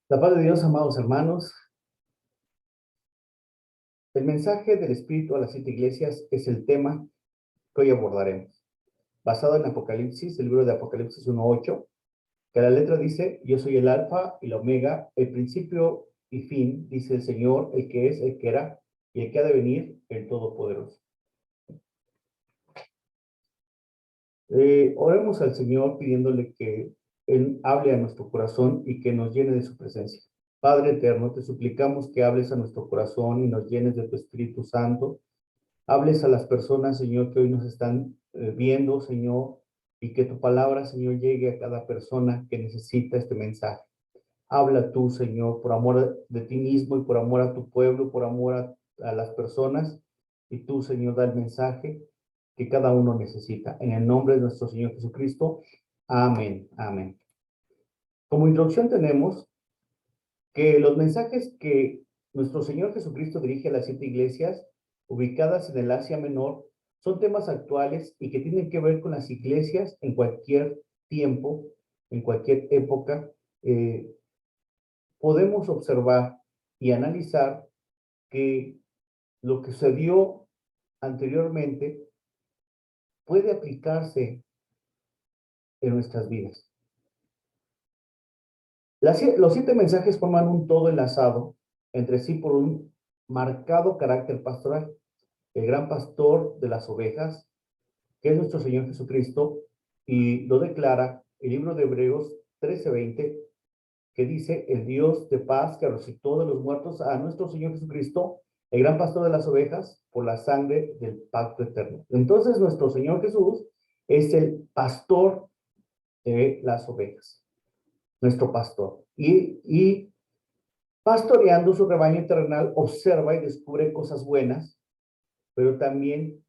La paz de Dios, amados hermanos. El mensaje del Espíritu a las 7 iglesias es el tema que hoy abordaremos. Basado en Apocalipsis, el libro de Apocalipsis 1:8, que la letra dice: yo soy el alfa y la omega, el principio y fin, dice el Señor, el que es, el que era y el que ha de venir, el Todopoderoso. Oremos al Señor pidiéndole que Él hable a nuestro corazón y que nos llene de su presencia. Padre eterno, te suplicamos que hables a nuestro corazón y nos llenes de tu Espíritu Santo. Hables a las personas, Señor, que hoy nos están viendo, Señor, y que tu palabra, Señor, llegue a cada persona que necesita este mensaje. Habla tú, Señor, por amor de ti mismo y por amor a tu pueblo, por amor a las personas, y tú, Señor, da el mensaje que cada uno necesita. En el nombre de nuestro Señor Jesucristo. Amén. Amén. Como introducción tenemos que los mensajes que nuestro Señor Jesucristo dirige a las 7 iglesias ubicadas en el Asia Menor son temas actuales y que tienen que ver con las iglesias en cualquier tiempo, en cualquier época. Podemos observar y analizar que lo que sucedió anteriormente puede aplicarse en nuestras vidas. Los 7 mensajes forman un todo enlazado entre sí por un marcado carácter pastoral. El gran pastor de las ovejas, que es nuestro Señor Jesucristo, y lo declara el libro de Hebreos 13:20, que dice: el Dios de paz que resucitó de los muertos a nuestro Señor Jesucristo, el gran pastor de las ovejas, por la sangre del pacto eterno. Entonces nuestro Señor Jesús es el pastor de las ovejas, nuestro pastor. Y pastoreando su rebaño terrenal, observa y descubre cosas buenas, pero también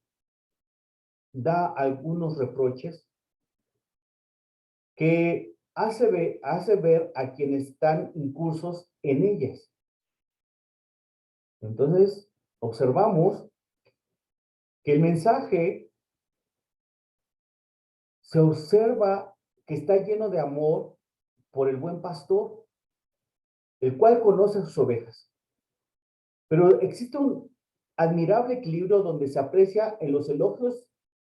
da algunos reproches que hace ver a quienes están incursos en ellas. Entonces, observamos que el mensaje se observa que está lleno de amor por el buen pastor, el cual conoce a sus ovejas. Pero existe un admirable equilibrio donde se aprecia en los elogios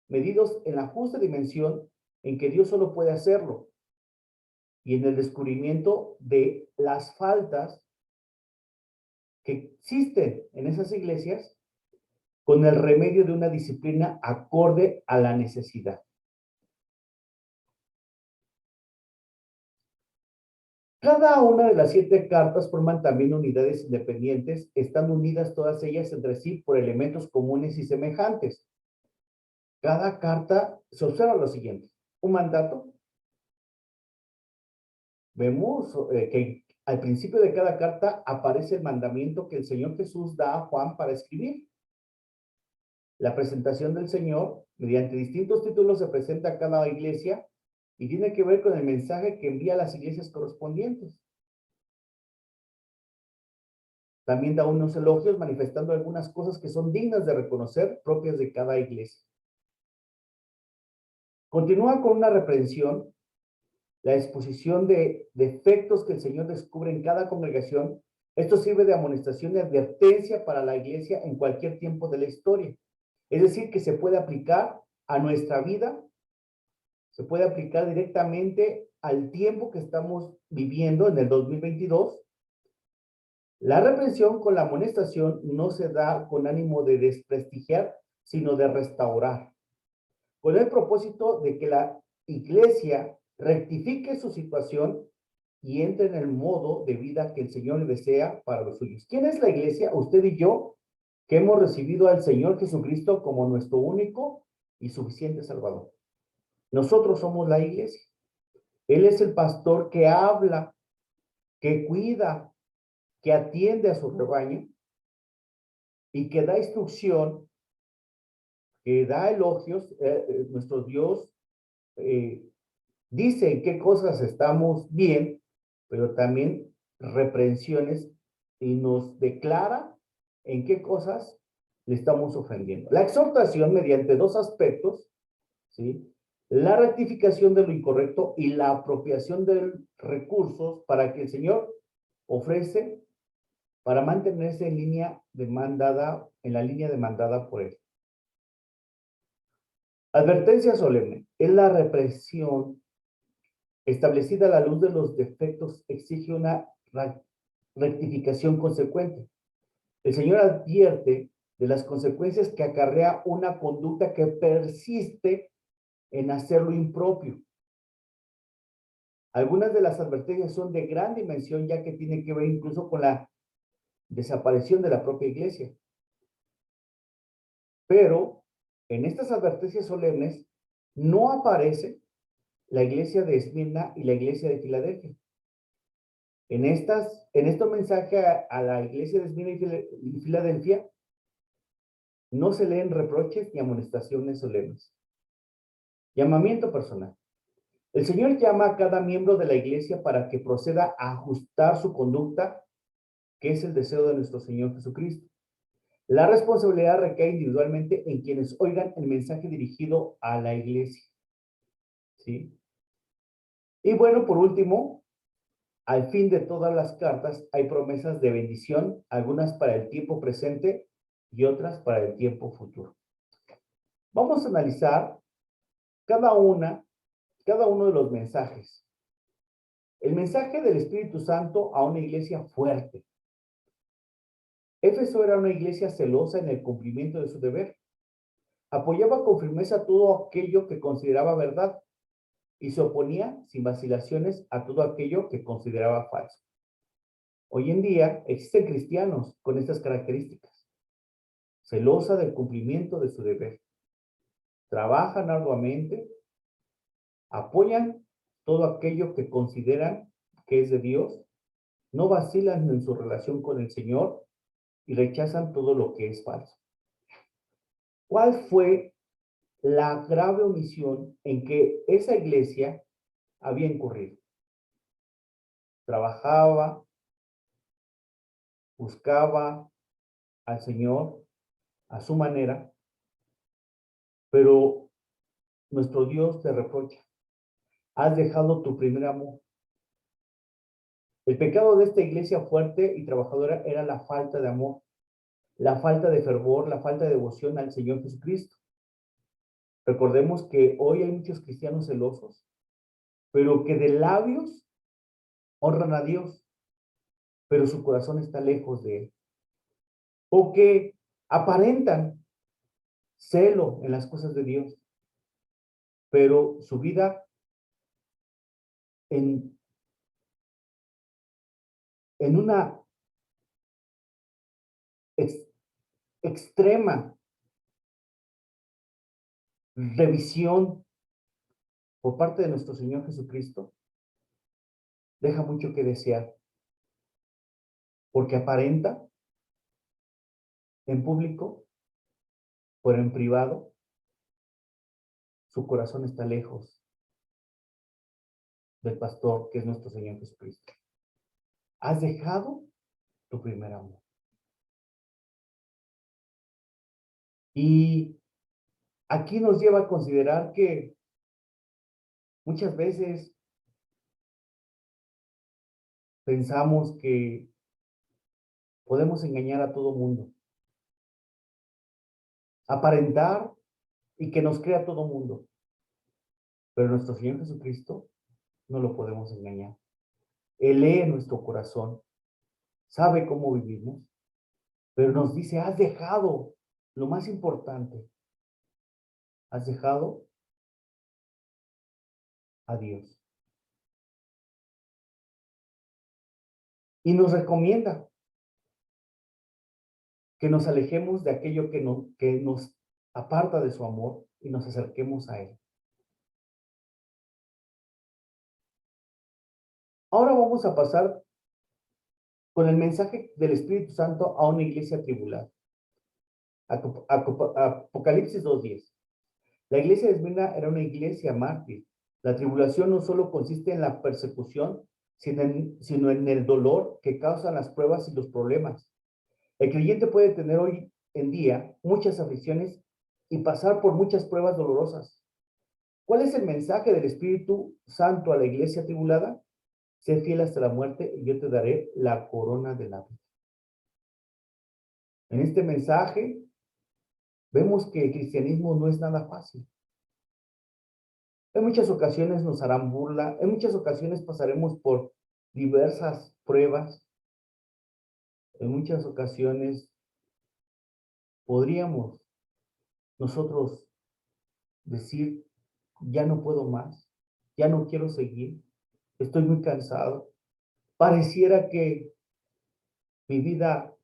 medidos en la justa dimensión en que Dios solo puede hacerlo, y en el descubrimiento de las faltas que existen en esas iglesias, con el remedio de una disciplina acorde a la necesidad. Cada una de las 7 cartas forman también unidades independientes, estando unidas todas ellas entre sí por elementos comunes y semejantes. Cada carta se observa lo siguiente: un mandato. Vemos que al principio de cada carta aparece el mandamiento que el Señor Jesús da a Juan para escribir. La presentación del Señor, mediante distintos títulos, se presenta a cada iglesia y tiene que ver con el mensaje que envía a las iglesias correspondientes. También da unos elogios manifestando algunas cosas que son dignas de reconocer, propias de cada iglesia. Continúa con una reprensión, la exposición de defectos que el Señor descubre en cada congregación. Esto sirve de amonestación y advertencia para la iglesia en cualquier tiempo de la historia. Es decir, que se puede aplicar a nuestra vida, se puede aplicar directamente al tiempo que estamos viviendo en el 2022. La reprensión con la amonestación no se da con ánimo de desprestigiar, sino de restaurar, con el propósito de que la iglesia rectifique su situación y entre en el modo de vida que el Señor desea para los suyos. ¿Quién es la iglesia? Usted y yo, que hemos recibido al Señor Jesucristo como nuestro único y suficiente Salvador. Nosotros somos la iglesia. Él es el pastor que habla, que cuida, que atiende a su rebaño y que da instrucción, que da elogios. Nuestro Dios dice en qué cosas estamos bien, pero también reprensiones, y nos declara en qué cosas le estamos ofendiendo. La exhortación mediante 2 aspectos, ¿sí? La rectificación de lo incorrecto y la apropiación de recursos para que el Señor ofrece para mantenerse en la línea demandada por él. Advertencia solemne. Es la represión establecida a la luz de los defectos, exige una rectificación consecuente. El Señor advierte de las consecuencias que acarrea una conducta que persiste en hacer lo impropio. Algunas de las advertencias son de gran dimensión, ya que tiene que ver incluso con la desaparición de la propia iglesia. Pero en estas advertencias solemnes no aparece la iglesia de Esmirna y la iglesia de Filadelfia. En estos mensajes a la iglesia de Esmirna y Filadelfia no se leen reproches ni amonestaciones solemnes. Llamamiento personal. El Señor llama a cada miembro de la iglesia para que proceda a ajustar su conducta, que es el deseo de nuestro Señor Jesucristo. La responsabilidad recae individualmente en quienes oigan el mensaje dirigido a la iglesia. ¿Sí? Y bueno, por último, al fin de todas las cartas hay promesas de bendición, algunas para el tiempo presente y otras para el tiempo futuro. Vamos a analizar cada uno de los mensajes. El mensaje del Espíritu Santo a una iglesia fuerte. Éfeso era una iglesia celosa en el cumplimiento de su deber. Apoyaba con firmeza todo aquello que consideraba verdad y se oponía sin vacilaciones a todo aquello que consideraba falso. Hoy en día existen cristianos con estas características. Celosa del cumplimiento de su deber. Trabajan arduamente, apoyan todo aquello que consideran que es de Dios, no vacilan en su relación con el Señor y rechazan todo lo que es falso. ¿Cuál fue la grave omisión en que esa iglesia había incurrido? Trabajaba, buscaba al Señor a su manera, pero nuestro Dios te reprocha. Has dejado tu primer amor. El pecado de esta iglesia fuerte y trabajadora era la falta de amor, la falta de fervor, la falta de devoción al Señor Jesucristo. Recordemos que hoy hay muchos cristianos celosos, pero que de labios honran a Dios, pero su corazón está lejos de Él. O que aparentan celo en las cosas de Dios, pero su vida en una extrema revisión por parte de nuestro Señor Jesucristo, deja mucho que desear, porque aparenta en público, pero en privado, su corazón está lejos del pastor que es nuestro Señor Jesucristo. Has dejado tu primer amor. Y aquí nos lleva a considerar que muchas veces pensamos que podemos engañar a todo mundo, aparentar y que nos crea todo mundo, pero nuestro Señor Jesucristo no lo podemos engañar. Él lee nuestro corazón, sabe cómo vivimos, pero nos dice, has dejado lo más importante, has dejado a Dios. Y nos recomienda que nos alejemos de aquello que nos aparta de su amor y nos acerquemos a Él. Ahora vamos a pasar con el mensaje del Espíritu Santo a una iglesia tribulada. Apocalipsis 2:10. La iglesia de Esmirna era una iglesia mártir. La tribulación no solo consiste en la persecución, sino en el dolor que causan las pruebas y los problemas. El creyente puede tener hoy en día muchas aflicciones y pasar por muchas pruebas dolorosas. ¿Cuál es el mensaje del Espíritu Santo a la iglesia tribulada? sé fiel hasta la muerte y yo te daré la corona de la vida. En este mensaje vemos que el cristianismo no es nada fácil. En muchas ocasiones nos harán burla, en muchas ocasiones pasaremos por diversas pruebas, en muchas ocasiones podríamos nosotros decir, ya no puedo más, ya no quiero seguir, estoy muy cansado. Pareciera que mi vida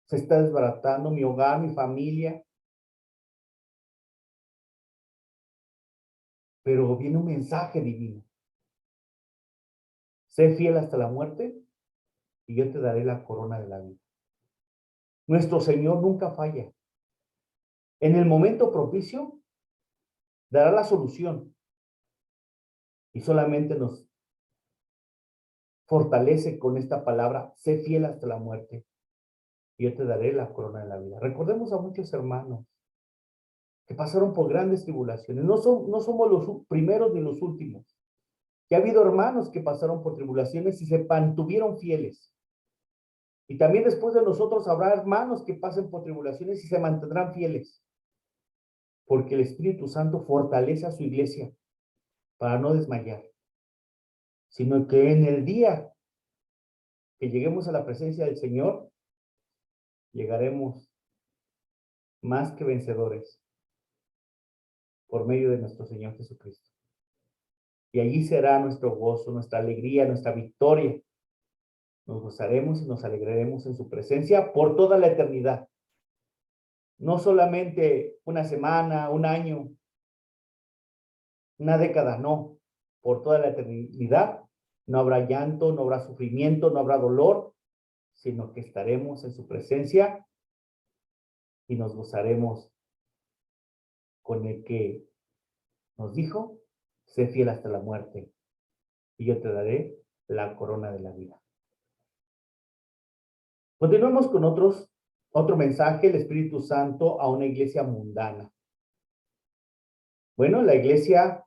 se está desbaratando, mi hogar, mi familia, pero viene un mensaje divino. Sé fiel hasta la muerte y yo te daré la corona de la vida. Nuestro Señor nunca falla. En el momento propicio dará la solución y solamente nos fortalece con esta palabra, sé fiel hasta la muerte y yo te daré la corona de la vida. Recordemos a muchos hermanos que pasaron por grandes tribulaciones. No somos los primeros ni los últimos. Que ha habido hermanos que pasaron por tribulaciones y se mantuvieron fieles. Y también después de nosotros habrá hermanos que pasen por tribulaciones y se mantendrán fieles. Porque el Espíritu Santo fortalece a su iglesia para no desmayar. Sino que en el día que lleguemos a la presencia del Señor, llegaremos más que vencedores por medio de nuestro Señor Jesucristo. Y allí será nuestro gozo, nuestra alegría, nuestra victoria. Nos gozaremos y nos alegraremos en su presencia por toda la eternidad. No solamente una semana, un año, una década, no. Por toda la eternidad no habrá llanto, no habrá sufrimiento, no habrá dolor, sino que estaremos en su presencia y nos gozaremos con el que nos dijo, sé fiel hasta la muerte y yo te daré la corona de la vida. Continuemos con otro mensaje, el Espíritu Santo a una iglesia mundana. Bueno, la iglesia,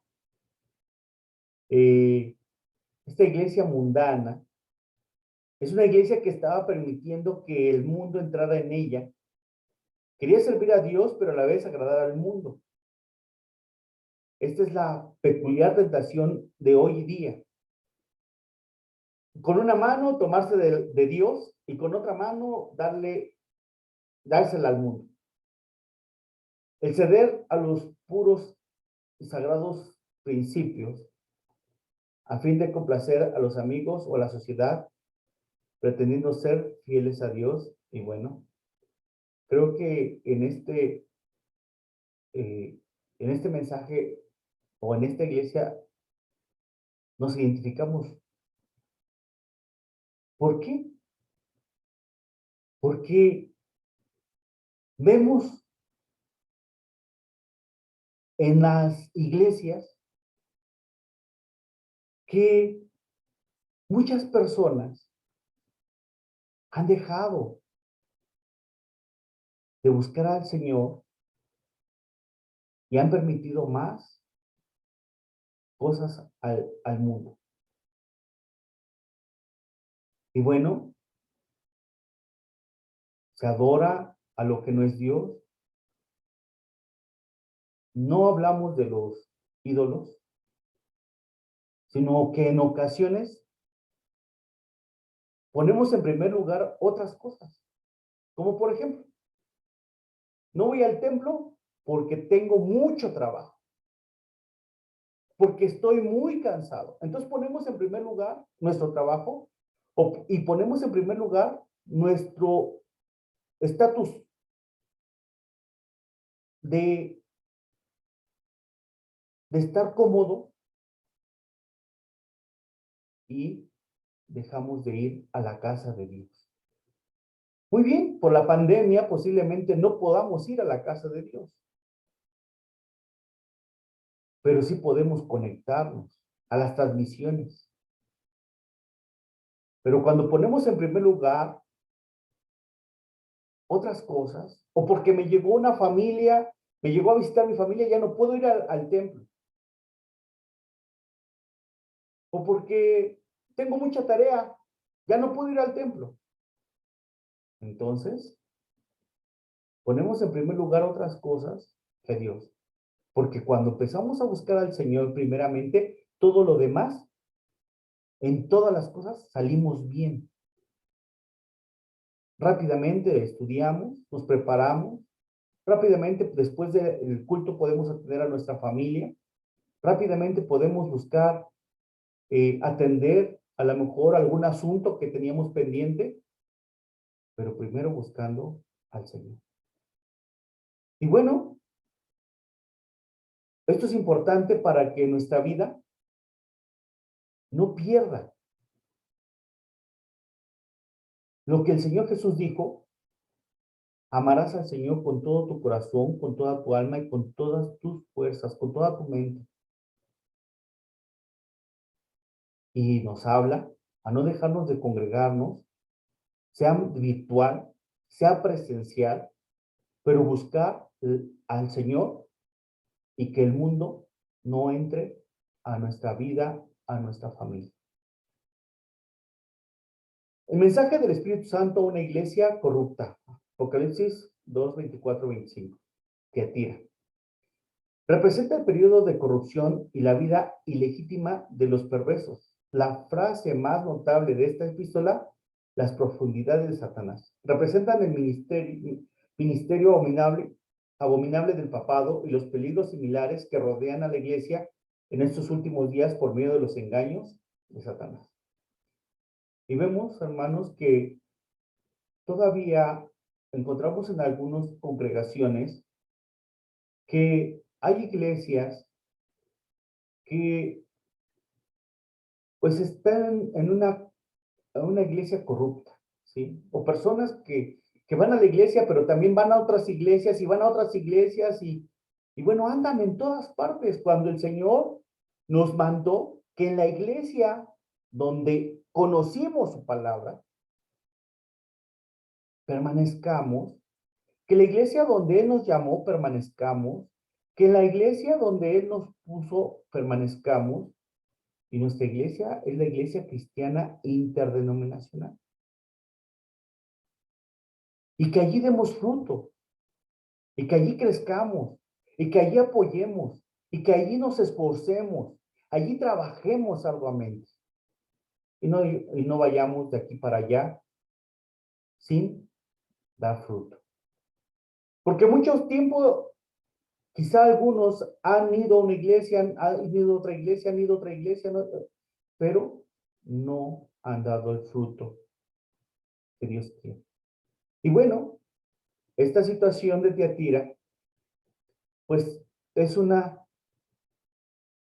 esta iglesia mundana, es una iglesia que estaba permitiendo que el mundo entrara en ella. Quería servir a Dios, pero a la vez agradar al mundo. Esta es la peculiar tentación de hoy día. Con una mano tomarse de Dios y con otra mano dársela al mundo. El ceder a los puros y sagrados principios a fin de complacer a los amigos o a la sociedad, pretendiendo ser fieles a Dios. Y bueno, creo que en este mensaje o en esta iglesia nos identificamos. ¿Por qué? Porque vemos en las iglesias que muchas personas han dejado de buscar al Señor y han permitido más cosas al mundo. Y bueno, se adora a lo que no es Dios. No hablamos de los ídolos, sino que en ocasiones ponemos en primer lugar otras cosas, como por ejemplo, no voy al templo porque tengo mucho trabajo, porque estoy muy cansado. Entonces ponemos en primer lugar nuestro trabajo y ponemos en primer lugar nuestro estatus de, de estar cómodo y dejamos de ir a la casa de Dios. Muy bien, por la pandemia posiblemente no podamos ir a la casa de Dios, pero sí podemos conectarnos a las transmisiones. Pero cuando ponemos en primer lugar otras cosas, o porque me llegó una familia, me llegó a visitar mi familia, ya no puedo ir al templo. o porque tengo mucha tarea, ya no puedo ir al templo. Entonces, ponemos en primer lugar otras cosas que Dios. Porque cuando empezamos a buscar al Señor primeramente, todo lo demás, en todas las cosas, salimos bien. Rápidamente estudiamos, nos preparamos, rápidamente después del culto podemos atender a nuestra familia, rápidamente podemos buscar atender a lo mejor algún asunto que teníamos pendiente, pero primero buscando al Señor. Y bueno, esto es importante para que nuestra vida no pierda lo que el Señor Jesús dijo: amarás al Señor con todo tu corazón, con toda tu alma y con todas tus fuerzas, con toda tu mente. Y nos habla a no dejarnos de congregarnos, sea virtual, sea presencial, pero buscar al Señor y que el mundo no entre a nuestra vida, a nuestra familia. El mensaje del Espíritu Santo a una iglesia corrupta. Apocalipsis 2, 24, 25. Tiatira. Representa el periodo de corrupción y la vida ilegítima de los perversos. La frase más notable de esta epístola: las profundidades de Satanás. Representan el ministerio abominable del papado y los peligros similares que rodean a la iglesia en estos últimos días por medio de los engaños de Satanás. Y vemos, hermanos, que todavía encontramos en algunas congregaciones que hay iglesias que pues están en una iglesia corrupta, ¿sí? O personas que van a la iglesia, pero también van a otras iglesias y van a otras iglesias y bueno, andan en todas partes, cuando el Señor nos mandó que en la iglesia donde conocimos su palabra, permanezcamos, que la iglesia donde Él nos llamó, permanezcamos, que en la iglesia donde Él nos puso, permanezcamos, y nuestra iglesia es la iglesia cristiana interdenominacional. Y que allí demos fruto, y que allí crezcamos, y que allí apoyemos, y que allí nos esforcemos, allí trabajemos arduamente, y no vayamos de aquí para allá sin dar fruto. Porque mucho tiempo, quizá algunos han ido a una iglesia, han ido a otra iglesia, han ido a otra iglesia, ¿no? Pero no han dado el fruto que Dios quiere. Y bueno, esta situación de Tiatira, pues es una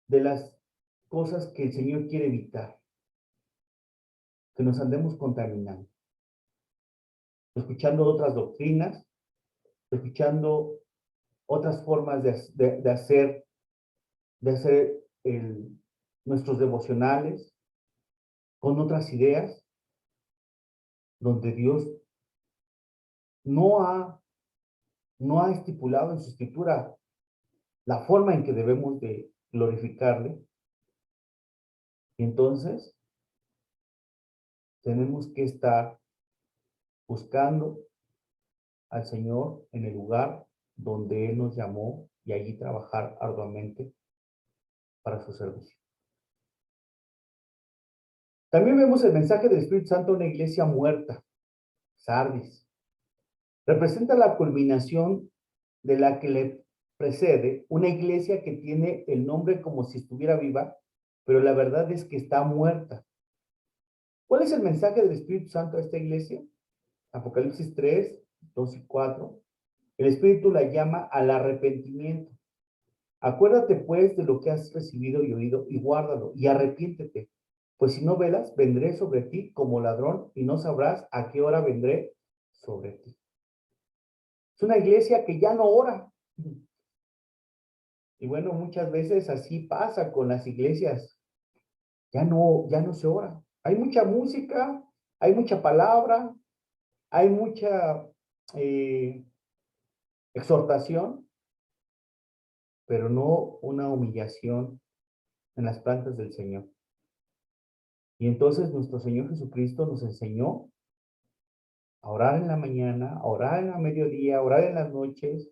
de las cosas que el Señor quiere evitar, que nos andemos contaminando, escuchando otras doctrinas, escuchando otras formas de hacer nuestros devocionales, con otras ideas, donde Dios no ha, no ha estipulado en su escritura la forma en que debemos de glorificarle. Y entonces tenemos que estar buscando al Señor en el lugar donde Él nos llamó y allí trabajar arduamente para su servicio. También vemos el mensaje del Espíritu Santo a una iglesia muerta, Sardis. Representa la culminación de la que le precede, una iglesia que tiene el nombre como si estuviera viva, pero la verdad es que está muerta. ¿Cuál es el mensaje del Espíritu Santo a esta iglesia? Apocalipsis 3, 2 y 4. El Espíritu la llama al arrepentimiento. Acuérdate pues de lo que has recibido y oído y guárdalo y arrepiéntete, pues si no velas, vendré sobre ti como ladrón y no sabrás a qué hora vendré sobre ti. Es una iglesia que ya no ora. Y bueno, muchas veces así pasa con las iglesias. Ya no se ora. Hay mucha música, hay mucha palabra, hay mucha eh, exhortación, pero no una humillación en las plantas del Señor. Y entonces nuestro Señor Jesucristo nos enseñó a orar en la mañana, a orar en la mediodía, a orar en las noches,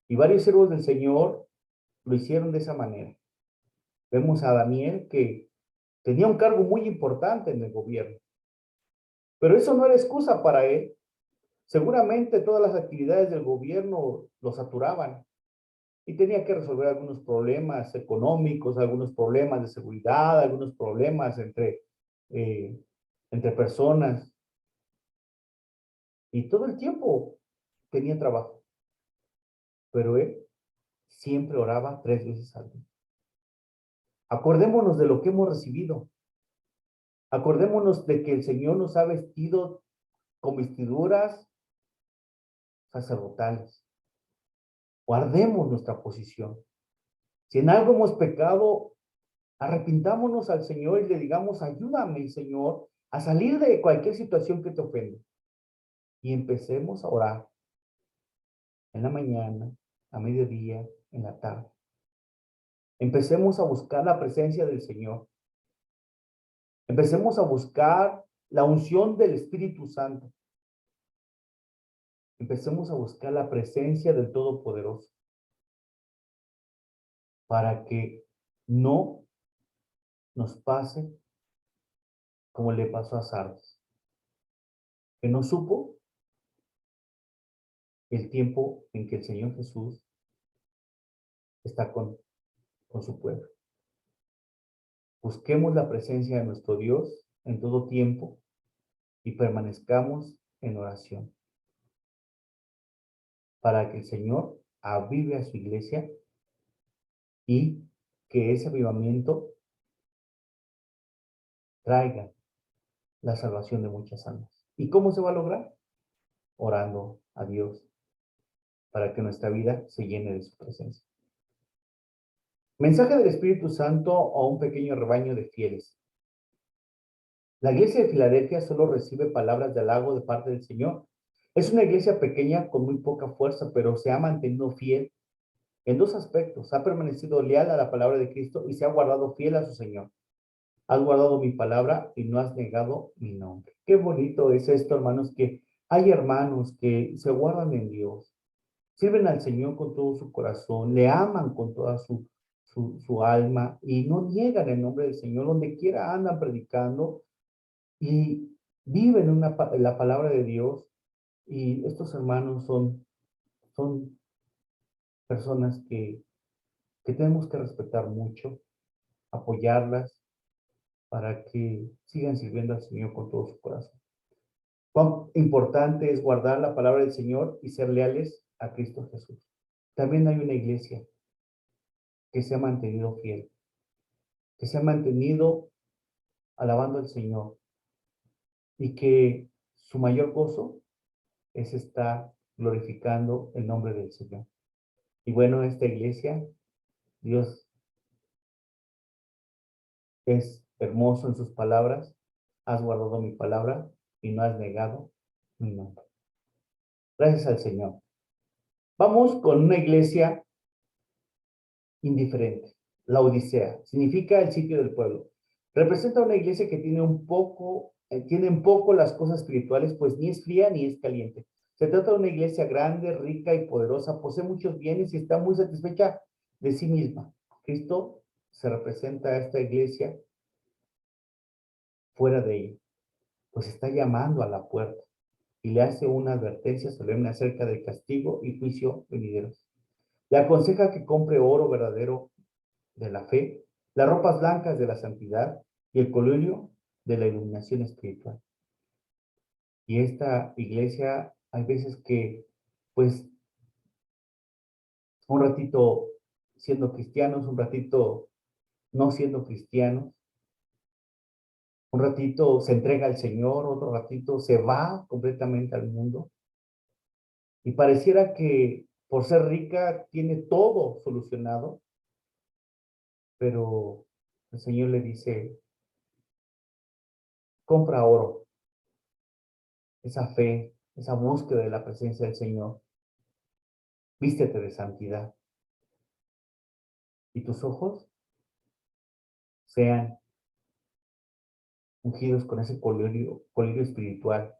y varios siervos del Señor lo hicieron de esa manera. Vemos a Daniel que tenía un cargo muy importante en el gobierno, pero eso no era excusa para él. Seguramente todas las actividades del gobierno lo saturaban y tenía que resolver algunos problemas económicos, algunos problemas de seguridad, algunos problemas eh, entre personas, y todo el tiempo tenía trabajo, pero él siempre oraba 3 veces al día. Acordémonos de lo que hemos recibido. Acordémonos de que el Señor nos ha vestido con vestiduras sacerdotales. Guardemos nuestra posición. Si en algo hemos pecado, arrepintámonos al Señor y le digamos, ayúdame, Señor, a salir de cualquier situación que te ofenda. Y empecemos a orar en la mañana, a mediodía, en la tarde. Empecemos a buscar la presencia del Señor. Empecemos a buscar la unción del Espíritu Santo. Empecemos a buscar la presencia del Todopoderoso para que no nos pase como le pasó a Sardes, que no supo el tiempo en que el Señor Jesús está con su pueblo. Busquemos la presencia de nuestro Dios en todo tiempo y permanezcamos en oración para que el Señor avive a su iglesia y que ese avivamiento traiga la salvación de muchas almas. ¿Y cómo se va a lograr? Orando a Dios para que nuestra vida se llene de su presencia. Mensaje del Espíritu Santo a un pequeño rebaño de fieles. La iglesia de Filadelfia solo recibe palabras de halago de parte del Señor. Es una iglesia pequeña con muy poca fuerza, pero se ha mantenido fiel en 2 aspectos. Ha permanecido leal a la palabra de Cristo y se ha guardado fiel a su Señor. Has guardado mi palabra y no has negado mi nombre. Qué bonito es esto, hermanos, que hay hermanos que se guardan en Dios, sirven al Señor con todo su corazón, le aman con toda su alma y no niegan el nombre del Señor. Donde quiera andan predicando y viven la palabra de Dios. Y estos hermanos son personas que tenemos que respetar mucho, apoyarlas para que sigan sirviendo al Señor con todo su corazón. Cuán importante es guardar la palabra del Señor y ser leales a Cristo Jesús. También hay una iglesia que se ha mantenido fiel, que se ha mantenido alabando al Señor y que su mayor gozo es estar glorificando el nombre del Señor. Y bueno, esta iglesia, Dios es hermoso en sus palabras. Has guardado mi palabra y no has negado mi nombre. Gracias al Señor. Vamos con una iglesia indiferente. La Odisea significa el sitio del pueblo. Representa una iglesia que tiene en poco las cosas espirituales, pues ni es fría ni es caliente. Se trata de una iglesia grande, rica y poderosa, posee muchos bienes y está muy satisfecha de sí misma. Cristo se representa a esta iglesia fuera de ella, pues está llamando a la puerta y le hace una advertencia solemne acerca del castigo y juicio venideros. Le aconseja que compre oro verdadero de la fe, las ropas blancas de la santidad y el colillo de la iluminación espiritual. Y esta iglesia, hay veces que, pues, un ratito siendo cristianos, un ratito no siendo cristianos, un ratito se entrega al Señor, otro ratito se va completamente al mundo. Y pareciera que por ser rica tiene todo solucionado, pero el Señor le dice, compra oro, esa fe, esa búsqueda de la presencia del Señor. Vístete de santidad y tus ojos sean ungidos con ese colirio espiritual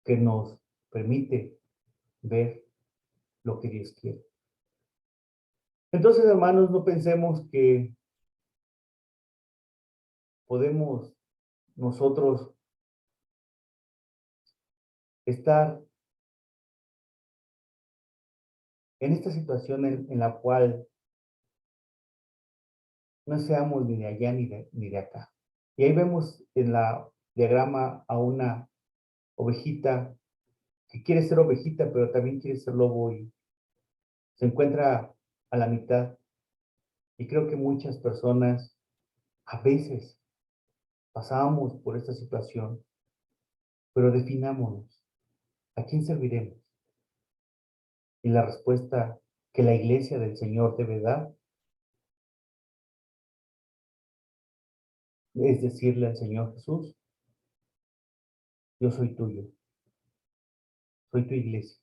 que nos permite ver lo que Dios quiere. Entonces, hermanos, no pensemos que podemos nosotros estar en esta situación en la cual no seamos ni de allá ni de acá. Y ahí vemos en la diagrama a una ovejita que quiere ser ovejita, pero también quiere ser lobo y se encuentra a la mitad. Y creo que muchas personas a veces pasamos por esta situación, pero definámonos. ¿A quién serviremos? Y la respuesta que la iglesia del Señor debe dar es decirle al Señor Jesús, yo soy tuyo, soy tu iglesia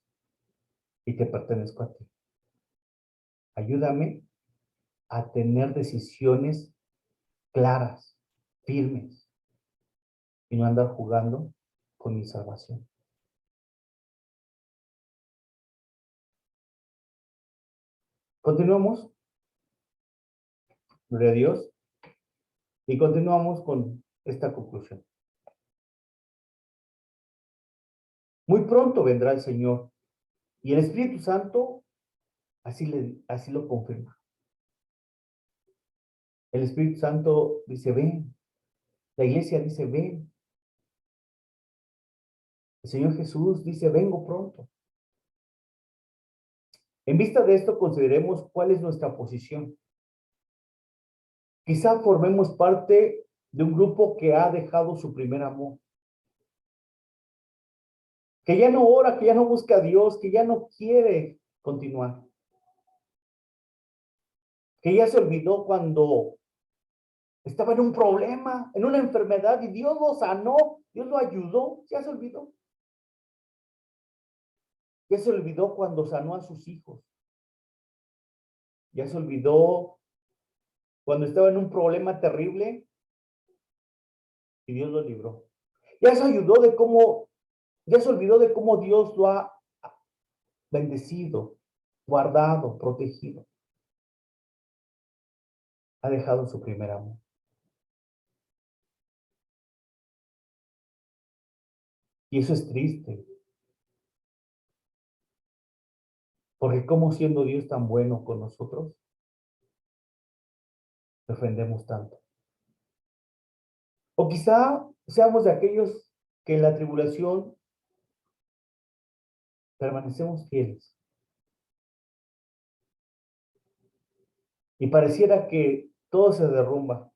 y te pertenezco a ti. Ayúdame a tener decisiones claras, firmes, y no andar jugando con mi salvación. Continuamos, gloria a Dios, y continuamos con esta conclusión. Muy pronto vendrá el Señor y el Espíritu Santo así lo confirma. El Espíritu Santo dice, ven. La iglesia dice, ven. El Señor Jesús dice, vengo pronto. En vista de esto, consideremos cuál es nuestra posición. Quizá formemos parte de un grupo que ha dejado su primer amor, que ya no ora, que ya no busca a Dios, que ya no quiere continuar, que ya se olvidó cuando estaba en un problema, en una enfermedad, y Dios lo sanó, Dios lo ayudó, ya se olvidó. Ya se olvidó cuando sanó a sus hijos. Ya se olvidó cuando estaba en un problema terrible y Dios lo libró. Ya se olvidó ya se olvidó de cómo Dios lo ha bendecido, guardado, protegido. Ha dejado su primer amor. Y eso es triste. Porque como siendo Dios tan bueno con nosotros, le ofendemos tanto. O quizá seamos de aquellos que en la tribulación permanecemos fieles. Y pareciera que todo se derrumba,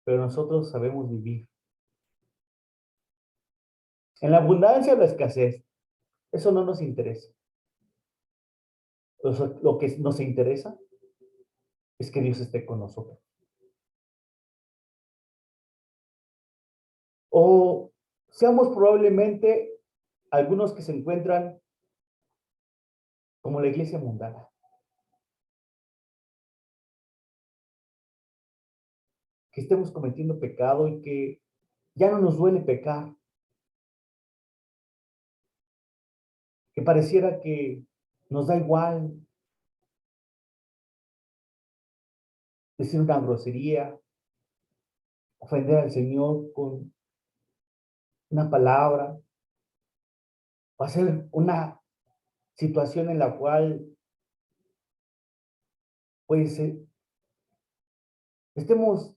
pero nosotros sabemos vivir. En la abundancia o la escasez, eso no nos interesa. Lo que nos interesa es que Dios esté con nosotros. O seamos probablemente algunos que se encuentran como la iglesia mundana, que estemos cometiendo pecado y que ya no nos duele pecar, que pareciera que nos da igual decir una grosería, ofender al Señor con una palabra, o hacer una situación en la cual pues estemos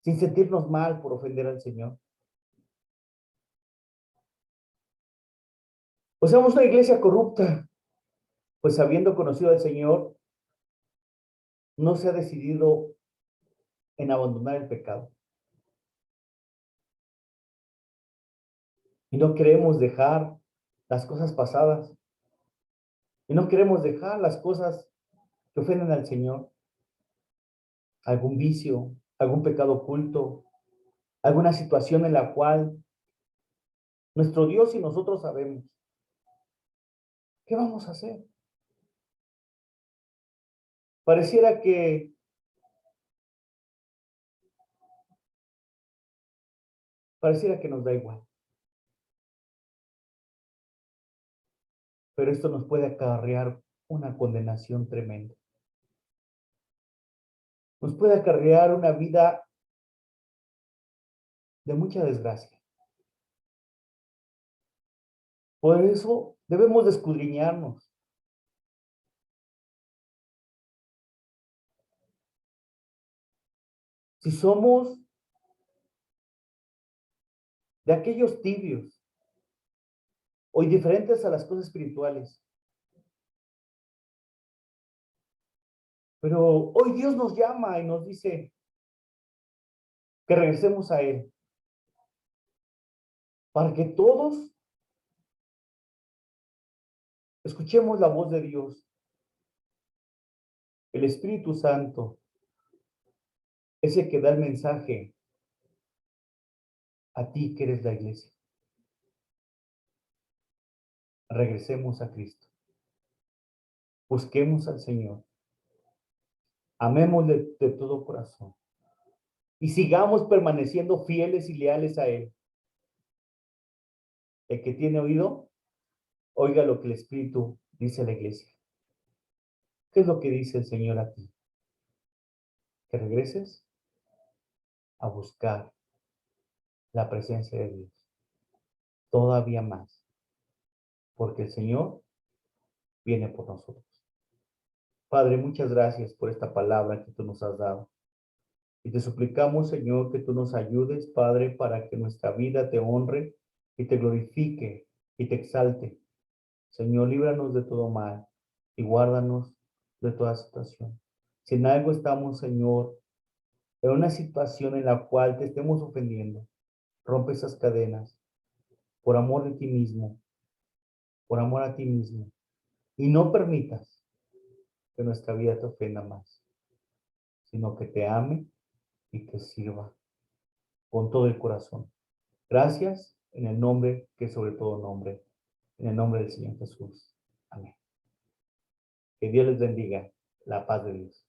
sin sentirnos mal por ofender al Señor. O seamos una iglesia corrupta, pues habiendo conocido al Señor, no se ha decidido en abandonar el pecado. Y no queremos dejar las cosas pasadas. Y no queremos dejar las cosas que ofenden al Señor. Algún vicio, algún pecado oculto, alguna situación en la cual nuestro Dios y nosotros sabemos. ¿Qué vamos a hacer? Pareciera que Pareciera que nos da igual. Pero esto nos puede acarrear una condenación tremenda. Nos puede acarrear una vida de mucha desgracia. Por eso debemos de escudriñarnos. Si somos de aquellos tibios o indiferentes a las cosas espirituales, pero hoy Dios nos llama y nos dice que regresemos a Él, para que todos escuchemos la voz de Dios. El Espíritu Santo es el que da el mensaje a ti que eres la iglesia. Regresemos a Cristo. Busquemos al Señor. Amémosle de todo corazón. Y sigamos permaneciendo fieles y leales a Él. El que tiene oído, oiga lo que el Espíritu dice a la iglesia. ¿Qué es lo que dice el Señor a ti? Que regreses a buscar la presencia de Dios. Todavía más. Porque el Señor viene por nosotros. Padre, muchas gracias por esta palabra que tú nos has dado. Y te suplicamos, Señor, que tú nos ayudes, Padre, para que nuestra vida te honre y te glorifique y te exalte. Señor, líbranos de todo mal y guárdanos de toda situación. Si en algo estamos, Señor, en una situación en la cual te estemos ofendiendo, rompe esas cadenas por amor de ti mismo, por amor a ti mismo. Y no permitas que nuestra vida te ofenda más, sino que te ame y te sirva con todo el corazón. Gracias en el nombre que sobre todo nombre, en el nombre del Señor Jesús. Amén. Que Dios les bendiga. La paz de Dios.